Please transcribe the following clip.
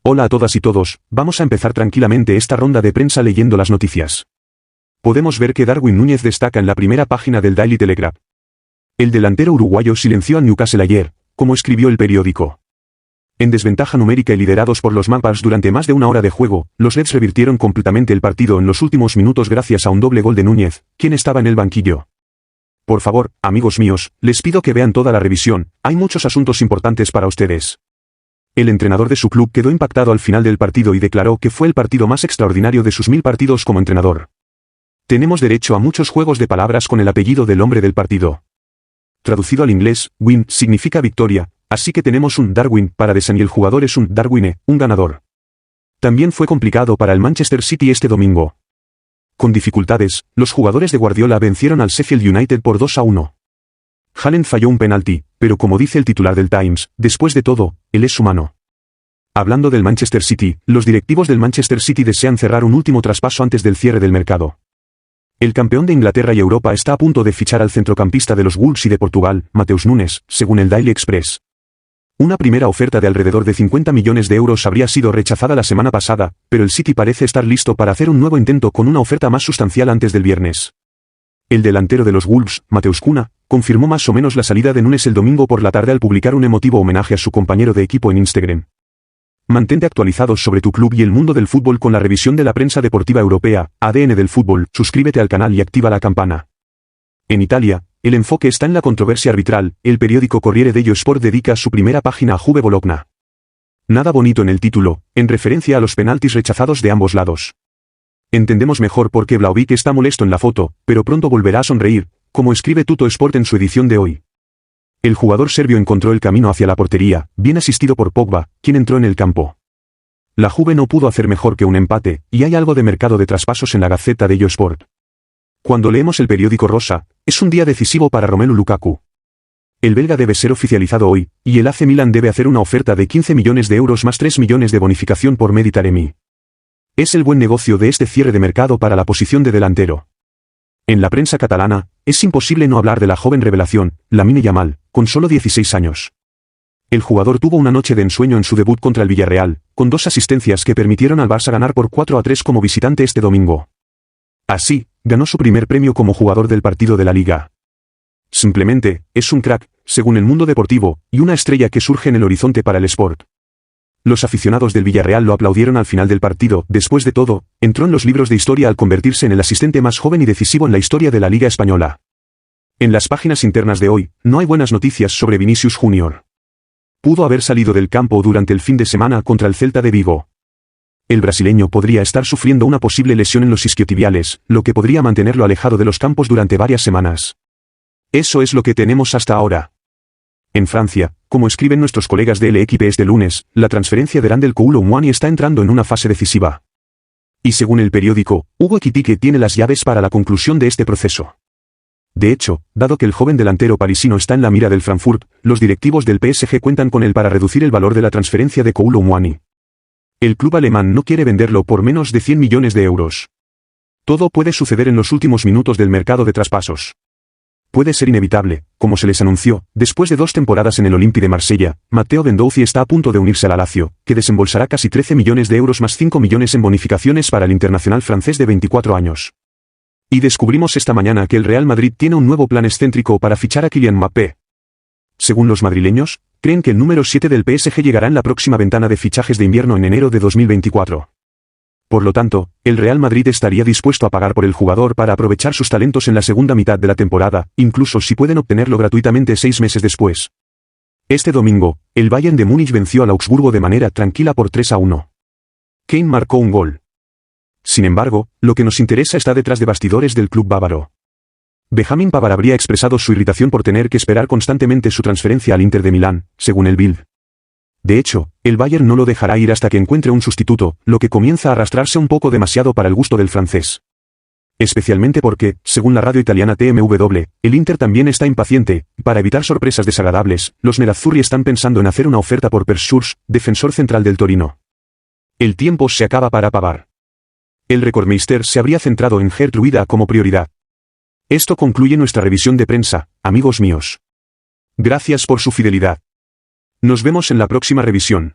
Hola a todas y todos, vamos a empezar tranquilamente esta ronda de prensa leyendo las noticias. Podemos ver que Darwin Núñez destaca en la primera página del Daily Telegraph. El delantero uruguayo silenció al Newcastle ayer, como escribió el periódico. En desventaja numérica y liderados por los Magpies durante más de una hora de juego, los Reds revirtieron completamente el partido en los últimos minutos gracias a un doble gol de Núñez, quien estaba en el banquillo. Por favor, amigos míos, les pido que vean toda la revisión, hay muchos asuntos importantes para ustedes. El entrenador de su club quedó impactado al final del partido y declaró que fue el partido más extraordinario de sus 1000 partidos como entrenador. Tenemos derecho a muchos juegos de palabras con el apellido del hombre del partido. Traducido al inglés, win significa victoria, así que tenemos un Darwin para Desan y el jugador es un Darwine, un ganador. También fue complicado para el Manchester City este domingo. Con dificultades, los jugadores de Guardiola vencieron al Sheffield United por 2-1. Haaland falló un penalti, pero como dice el titular del Times, después de todo, él es humano. Hablando del Manchester City, los directivos del Manchester City desean cerrar un último traspaso antes del cierre del mercado. El campeón de Inglaterra y Europa está a punto de fichar al centrocampista de los Wolves y de Portugal, Mateus Nunes, según el Daily Express. Una primera oferta de alrededor de 50 millones de euros habría sido rechazada la semana pasada, pero el City parece estar listo para hacer un nuevo intento con una oferta más sustancial antes del viernes. El delantero de los Wolves, Mateus Cunha, confirmó más o menos la salida de Núñez el domingo por la tarde al publicar un emotivo homenaje a su compañero de equipo en Instagram. Mantente actualizado sobre tu club y el mundo del fútbol con la revisión de la prensa deportiva europea, ADN del fútbol, suscríbete al canal y activa la campana. En Italia, el enfoque está en la controversia arbitral, el periódico Corriere dello Sport dedica su primera página a Juve Bologna. Nada bonito en el título, en referencia a los penaltis rechazados de ambos lados. Entendemos mejor por qué Vlahovic está molesto en la foto, pero pronto volverá a sonreír, como escribe Tutto Sport en su edición de hoy. El jugador serbio encontró el camino hacia la portería, bien asistido por Pogba, quien entró en el campo. La Juve no pudo hacer mejor que un empate, y hay algo de mercado de traspasos en la Gazzetta dello Sport. Cuando leemos el periódico rosa, es un día decisivo para Romelu Lukaku. El belga debe ser oficializado hoy, y el AC Milan debe hacer una oferta de 15 millones de euros más 3 millones de bonificación por Mehdi Taremi. Es el buen negocio de este cierre de mercado para la posición de delantero. En la prensa catalana, es imposible no hablar de la joven revelación, Lamine Yamal, con solo 16 años. El jugador tuvo una noche de ensueño en su debut contra el Villarreal, con 2 asistencias que permitieron al Barça ganar por 4-3 como visitante este domingo. Así, ganó su primer premio como jugador del partido de la Liga. Simplemente, es un crack, según el mundo deportivo, y una estrella que surge en el horizonte para el Sport. Los aficionados del Villarreal lo aplaudieron al final del partido, después de todo, entró en los libros de historia al convertirse en el asistente más joven y decisivo en la historia de la Liga Española. En las páginas internas de hoy, no hay buenas noticias sobre Vinicius Jr. Pudo haber salido del campo durante el fin de semana contra el Celta de Vigo. El brasileño podría estar sufriendo una posible lesión en los isquiotibiales, lo que podría mantenerlo alejado de los campos durante varias semanas. Eso es lo que tenemos hasta ahora. En Francia, como escriben nuestros colegas de L'Équipe este lunes, la transferencia de Randal Koulibaly está entrando en una fase decisiva. Y según el periódico, Hugo Ekitike tiene las llaves para la conclusión de este proceso. De hecho, dado que el joven delantero parisino está en la mira del Frankfurt, los directivos del PSG cuentan con él para reducir el valor de la transferencia de Koulibaly. El club alemán no quiere venderlo por menos de 100 millones de euros. Todo puede suceder en los últimos minutos del mercado de traspasos. Puede ser inevitable, como se les anunció, después de 2 temporadas en el Olympique de Marsella, Matteo Guendouzi está a punto de unirse a la Lazio, que desembolsará casi 13 millones de euros más 5 millones en bonificaciones para el internacional francés de 24 años. Y descubrimos esta mañana que el Real Madrid tiene un nuevo plan excéntrico para fichar a Kylian Mbappé. Según los madrileños, creen que el número 7 del PSG llegará en la próxima ventana de fichajes de invierno en enero de 2024. Por lo tanto, el Real Madrid estaría dispuesto a pagar por el jugador para aprovechar sus talentos en la segunda mitad de la temporada, incluso si pueden obtenerlo gratuitamente 6 meses después. Este domingo, el Bayern de Múnich venció al Augsburgo de manera tranquila por 3-1. Kane marcó un gol. Sin embargo, lo que nos interesa está detrás de bastidores del club bávaro. Benjamin Pavard habría expresado su irritación por tener que esperar constantemente su transferencia al Inter de Milán, según el Bild. De hecho, el Bayern no lo dejará ir hasta que encuentre un sustituto, lo que comienza a arrastrarse un poco demasiado para el gusto del francés. Especialmente porque, según la radio italiana TMW, el Inter también está impaciente, y para evitar sorpresas desagradables, los nerazzurri están pensando en hacer una oferta por Perschurs, defensor central del Torino. El tiempo se acaba para Pavard. El recordmeister se habría centrado en Gert Ruida como prioridad. Esto concluye nuestra revisión de prensa, amigos míos. Gracias por su fidelidad. Nos vemos en la próxima revisión.